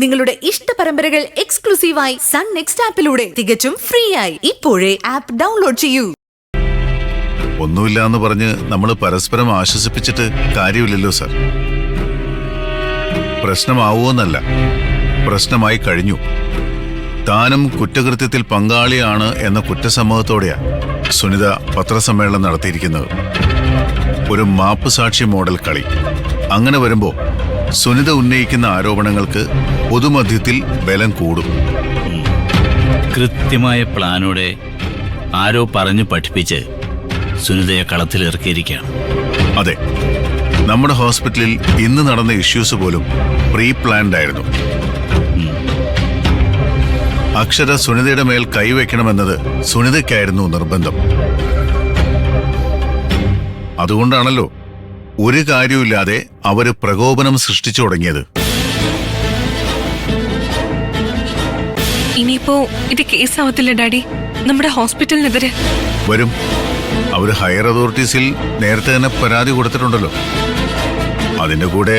നിങ്ങളുടെ ഇഷ്ട പരമ്പരകൾ എക്സ്ക്ലൂസീവായി സൺ നെക്സ്റ്റ് ആപ്പിലൂടെ തികച്ചും ഫ്രീ ആയി ഇപ്പോഴേ ആപ്പ് ഡൗൺലോഡ് ചെയ്യൂ. ഒന്നുമില്ല എന്ന് പറഞ്ഞ് നമ്മൾ പരസ്പരം ആശ്വസിപ്പിച്ചിട്ട് കാര്യമില്ലല്ലോ സർ. പ്രശ്നമാവുമെന്നല്ല, പ്രശ്നമായി കഴിഞ്ഞു. താനും കുറ്റകൃത്യത്തിൽ പങ്കാളിയാണ് എന്ന കുറ്റസമ്മതത്തോടെയാ സുനിത പത്രസമ്മേളനം നടത്തിയിരിക്കുന്നത്. ഒരു മാപ്പ് സാക്ഷി മോഡൽ കളി. അങ്ങനെ വരുമ്പോ സുനിത ഉന്നയിക്കുന്ന ആരോപണങ്ങൾക്ക് പൊതുമധ്യത്തിൽ ബലം കൂടും. കൃത്യമായ പ്ലാനോടെ ആരോ പറഞ്ഞു പഠിപ്പിച്ച് സുനിതയെ കളത്തിലിറക്കിയിരിക്കുകയാണ്. അതെ, നമ്മുടെ ഹോസ്പിറ്റലിൽ ഇന്ന് നടന്ന ഇഷ്യൂസ് പോലും പ്രീ പ്ലാൻഡ് ആയിരുന്നു. അക്ഷര സുനിതയുടെ മേൽ കൈവയ്ക്കണമെന്നത് സുനിതയ്ക്കായിരുന്നു നിർബന്ധം. അതുകൊണ്ടാണല്ലോ ഒരു കാര്യമില്ലാതെ അവര് പ്രകോപനം സൃഷ്ടിച്ചു തുടങ്ങിയത്. ഇനിയിപ്പോ ഇത് കേസാവത്തില്ല ഡാഡി, നമ്മുടെ ഹോസ്പിറ്റലിനെതിരെ വരും. അവര് ഹയർ അതോറിറ്റീസിൽ നേരത്തെ തന്നെ പരാതി കൊടുത്തിട്ടുണ്ടല്ലോ. അതിന്റെ കൂടെ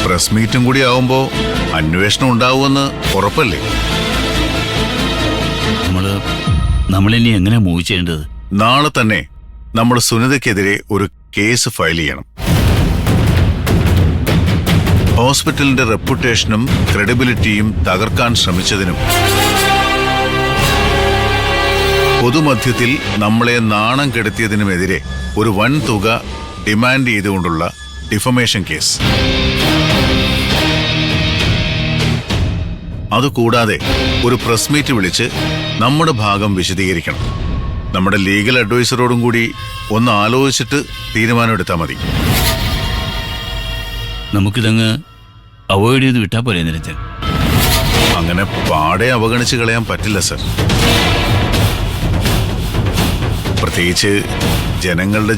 പ്രസ് മീറ്റും കൂടി ആവുമ്പോ അന്വേഷണം ഉണ്ടാവുമെന്ന് ഉറപ്പല്ലേ? നമ്മളിനി എങ്ങനെ മൂവ് ചെയ്യേണ്ടത്? നാളെ തന്നെ നമ്മൾ സുനിതയ്ക്കെതിരെ ഒരു കേസ് ഫയൽ ചെയ്യണം. ഹോസ്പിറ്റലിന്റെ റെപ്യൂട്ടേഷനും ക്രെഡിബിലിറ്റിയും തകർക്കാൻ ശ്രമിച്ചതിനും പൊതുമധ്യത്തിൽ നമ്മളെ നാണം കെടുത്തിയതിനുമെതിരെ ഒരു വൻ തുക ഡിമാൻഡ് ചെയ്തുകൊണ്ടുള്ള ഡിഫമേഷൻ കേസ്. അതുകൂടാതെ ഒരു പ്രസ് മീറ്റ് വിളിച്ച് നമ്മുടെ ഭാഗം വിശദീകരിക്കണം. നമ്മുടെ ലീഗൽ അഡ്വൈസറോടും കൂടി ഒന്ന് ആലോചിച്ചിട്ട് തീരുമാനമെടുത്താൽ മതി. നമുക്കിതങ്ങ് അവോയ്ഡ് ചെയ്ത് വിട്ടാൽ പോലെ നിരഞ്ജൻ. അങ്ങനെ പാടെ അവഗണിച്ച് കളയാൻ പറ്റില്ല സർ. പ്രത്യേകിച്ച് ജനങ്ങളുടെ